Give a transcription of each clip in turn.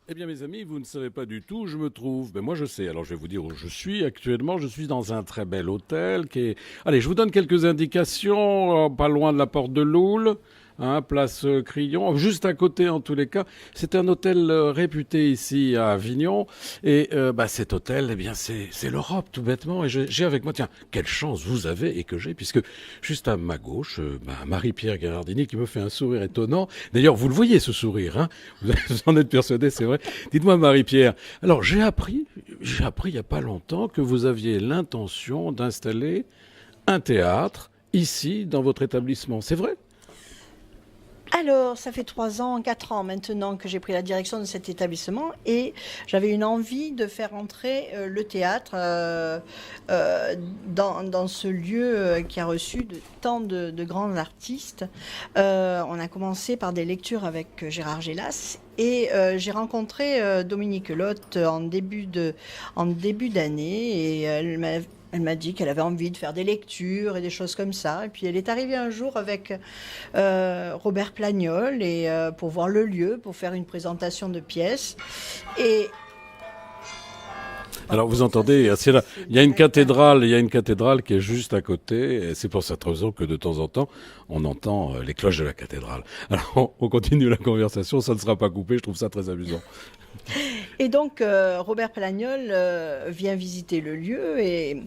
Eh bien, mes amis, vous ne savez pas du tout où je me trouve. Ben, moi, je sais. Alors, je vais vous dire où je suis actuellement. Je suis dans un très bel hôtel qui est... Allez, je vous donne quelques indications. Pas loin de la porte de Loul, hein, place Crillon, juste à côté en tous les cas. C'est un hôtel réputé ici à Avignon. Et bah, cet hôtel, eh bien, c'est l'Europe, tout bêtement. Et j'ai avec moi, tiens, quelle chance vous avez et que j'ai, puisque juste à ma gauche, Marie-Pierre Gherardini qui me fait un sourire étonnant. D'ailleurs, vous le voyez, ce sourire, hein. Vous en êtes persuadé, c'est vrai. Dites-moi, Marie-Pierre, alors j'ai appris il n'y a pas longtemps que vous aviez l'intention d'installer un théâtre ici, dans votre établissement. C'est vrai? Alors, ça fait 3 ans, 4 ans maintenant que j'ai pris la direction de cet établissement et j'avais une envie de faire entrer le théâtre dans ce lieu qui a reçu tant de grands artistes. On a commencé par des lectures avec Gérard Gélas et j'ai rencontré Dominique Lotte en début d'année et elle m'a dit qu'elle avait envie de faire des lectures et des choses comme ça. Et puis elle est arrivée un jour avec Robert Plagnol pour voir le lieu, pour faire une présentation de pièces. Et Alors vous entendez, c'est là, il y a une cathédrale qui est juste à côté, et c'est pour cette raison que de temps en temps, on entend les cloches de la cathédrale. Alors on continue la conversation, ça ne sera pas coupé, je trouve ça très amusant. Et donc, Robert Palagnol vient visiter le lieu et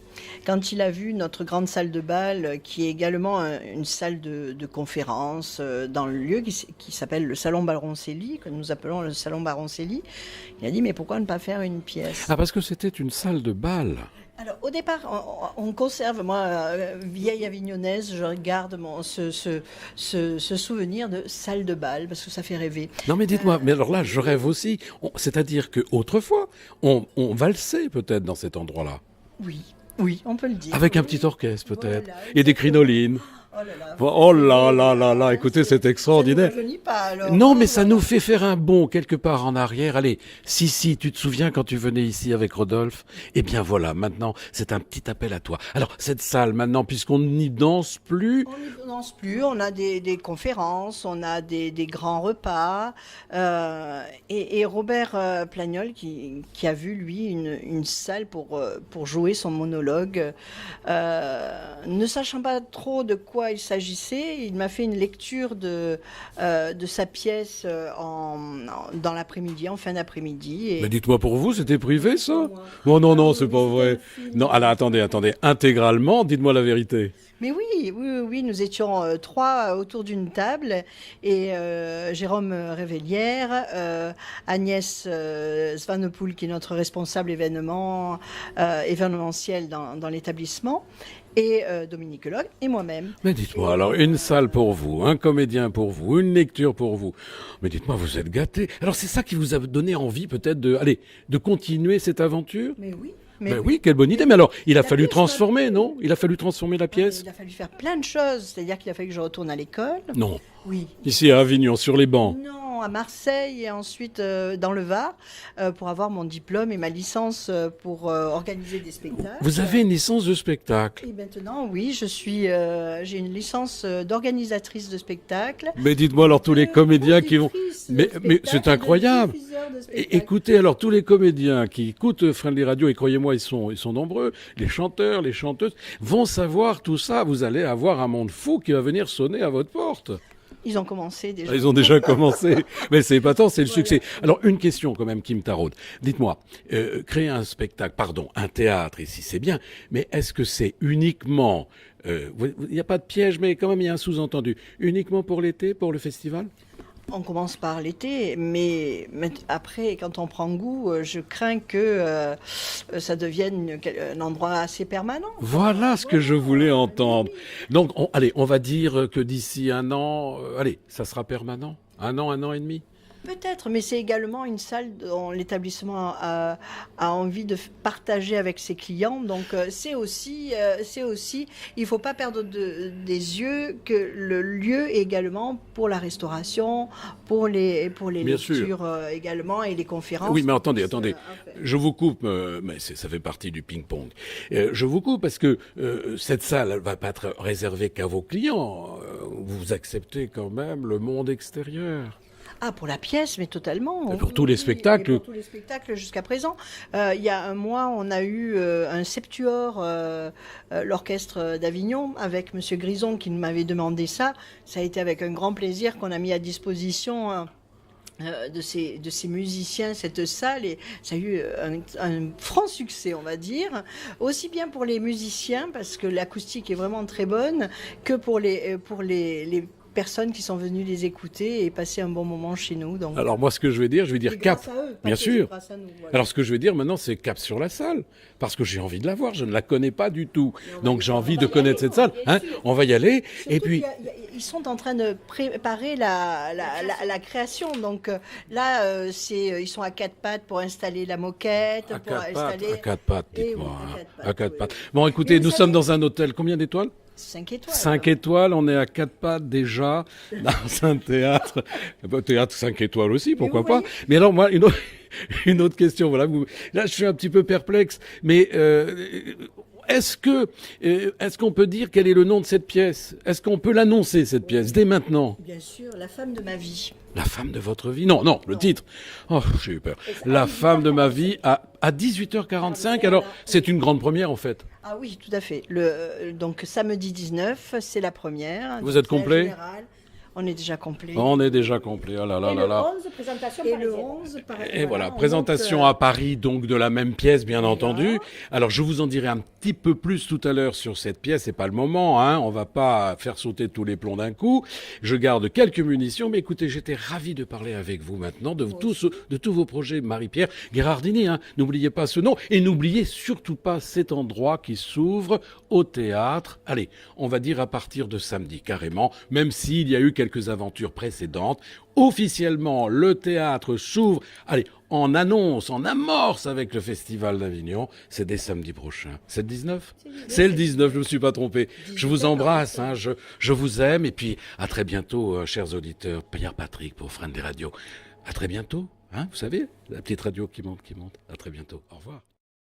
quand il a vu notre grande salle de bal, qui est également une salle de conférence dans le lieu, qui s'appelle le Salon Baroncelli, que nous appelons le Salon Baroncelli, il a dit, mais pourquoi ne pas faire une pièce? Ah, parce que c'était une salle de bal. Alors, au départ, on conserve, moi, vieille avignonnaise, je garde ce souvenir de salle de bal, parce que ça fait rêver. Non mais dites-moi, mais alors là, je rêve aussi. C'est-à-dire que autrefois, on valsait peut-être dans cet endroit-là. Oui, oui, on peut le dire. Avec un Oui. petit orchestre peut-être. Voilà, Et des exactement. crinolines. Oh là là, Oh là vous là là là, écoutez, c'est ça ne vous extraordinaire. rajeunit pas alors, Non, hein, mais ça voilà. nous fait faire un bond quelque part en arrière. Allez, si, tu te souviens quand tu venais ici avec Rodolphe? Eh bien voilà, maintenant, c'est un petit appel à toi. Alors, cette salle, maintenant, puisqu'on n'y danse plus, On n'y danse plus, on a des conférences, on a des grands repas. Et Robert Plagnol, qui a vu, lui, une salle pour jouer son monologue, ne sachant pas trop de quoi il s'agissait, il m'a fait une lecture de sa pièce dans l'après-midi, en fin d'après-midi. mais Et dites-moi pour vous, c'était privé ça? moi, Oh non, ah non, oui, c'est oui, pas c'était un vrai. film. Non, alors attendez, intégralement, dites-moi la vérité. Mais oui, oui, oui, oui, nous étions trois autour d'une table et Jérôme Révélière, Agnès Svanopoul, qui est notre responsable événementiel dans l'établissement, et Dominique Log et moi-même. Mais dites-moi, alors, une salle pour vous, un comédien pour vous, une lecture pour vous. Mais dites-moi, vous êtes gâtés. Alors, c'est ça qui vous a donné envie, peut-être, de continuer cette aventure? Mais oui, mais Ben oui. oui, quelle bonne idée. Mais alors, il a La fallu pièce m'a transformer, plu. non? Il a fallu transformer la pièce? Il a fallu faire plein de choses, c'est-à-dire qu'il a fallu que je retourne à l'école. Non. Oui. Ici, à Avignon, sur les bancs. Non, à Marseille et ensuite dans le Var pour avoir mon diplôme et ma licence pour organiser des spectacles. Vous avez une licence de spectacle. Et maintenant, oui, j'ai une licence d'organisatrice de spectacle, Mais dites-moi alors tous les de comédiens qui vont... conductrice de Mais c'est spectacle et de incroyable. diffuseur de spectacle. Écoutez, alors tous les comédiens qui écoutent Friendly Radio, et croyez-moi, ils sont nombreux, les chanteurs, les chanteuses, vont savoir tout ça. Vous allez avoir un monde fou qui va venir sonner à votre porte. Ils ont commencé déjà. Ils ont déjà commencé. Mais c'est épatant, c'est le Voilà. succès. Alors, une question quand même qui me taraude. Dites-moi, créer un spectacle, pardon, un théâtre ici, c'est bien, mais est-ce que c'est uniquement... Il n'y a pas de piège, mais quand même, il y a un sous-entendu. Uniquement pour l'été, pour le festival? On commence par l'été, mais après, quand on prend goût, je crains que ça devienne un endroit assez permanent. Voilà ce que je voulais entendre. Donc, allez, on va dire que d'ici un an, allez, ça sera permanent. Un an et demi. Peut-être, mais c'est également une salle dont l'établissement a envie de partager avec ses clients. Donc il ne faut pas perdre des yeux que le lieu est également pour la restauration, pour les Bien sûr. lectures également et les conférences. Oui, mais attendez. Enfin, Je vous coupe, mais ça fait partie du ping-pong. Je vous coupe parce que cette salle, elle va pas être réservée qu'à vos clients. Vous acceptez quand même le monde extérieur. Ah, pour la pièce, mais totalement. Et pour tous les spectacles. Et pour tous les spectacles jusqu'à présent. Il y a un mois, on a eu un septuor, l'orchestre d'Avignon, avec Monsieur Grison qui m'avait demandé ça. Ça a été avec un grand plaisir qu'on a mis à disposition de ces musiciens, cette salle, et ça a eu un franc succès, on va dire, aussi bien pour les musiciens, parce que l'acoustique est vraiment très bonne, que pour les personnes qui sont venues les écouter et passer un bon moment chez nous. Donc, Alors moi, ce que je vais dire et cap. grâce à eux, pas Bien que sûr. grâce à nous, voilà. Alors ce que je vais dire maintenant, c'est cap sur la salle, parce que j'ai envie de la voir, je ne la connais pas du tout. Donc j'ai envie de connaître cette salle. bien Hein, sûr. on va y aller. Surtout Et puis, ils sont en train de préparer la création. Donc là, ils sont à quatre pattes pour installer la moquette, à pour quatre pattes, installer à quatre pattes, Eh oui, dites-moi. à Hein. quatre pattes, À quatre oui, pattes. oui. Bon, écoutez, Mais nous vous sommes savez- dans un hôtel. Combien d'étoiles? 5 étoiles. 5 étoiles, on est à 4 pattes déjà, dans un théâtre. Théâtre 5 étoiles aussi, pourquoi vous pas. voyez. Mais alors, moi, une autre question, voilà. Là, je suis un petit peu perplexe, mais est-ce qu'on peut dire quel est le nom de cette pièce? Est-ce qu'on peut l'annoncer, cette pièce, dès maintenant? Bien sûr, la femme de ma vie. La femme de votre vie? Non, le Non. titre. Oh, j'ai eu peur. La femme de ma vie à 18h45. Alors, c'est une grande première, en fait. Ah oui, tout à fait. Donc samedi 19, c'est la première. Vous Donc, êtes c'est la complet? générale. On est déjà complet. On est déjà complet. Oh là là Et là le là. 11, présentation Et le parisienne. 11, pareil. Et voilà, on présentation monte, à Paris, donc de la même pièce, bien Voilà. entendu. Alors, je vous en dirai un petit peu plus tout à l'heure sur cette pièce. C'est pas le moment, hein. On va pas faire sauter tous les plombs d'un coup. Je garde quelques munitions, mais écoutez, j'étais ravi de parler avec vous maintenant de tous vos projets, Marie-Pierre Gherardini, hein. N'oubliez pas ce nom et n'oubliez surtout pas cet endroit qui s'ouvre au théâtre. Allez, on va dire à partir de samedi, carrément, même s'il y a eu quelques aventures précédentes. Officiellement, le théâtre s'ouvre, allez, en annonce, en amorce avec le Festival d'Avignon. C'est dès samedi prochain. C'est le 19 ? C'est le 19, je ne me suis pas trompé. Je vous embrasse, hein, je vous aime. Et puis, à très bientôt, chers auditeurs. Pierre Patrick pour Friend des radios. À très bientôt, hein, vous savez, la petite radio qui monte. À très bientôt. Au revoir.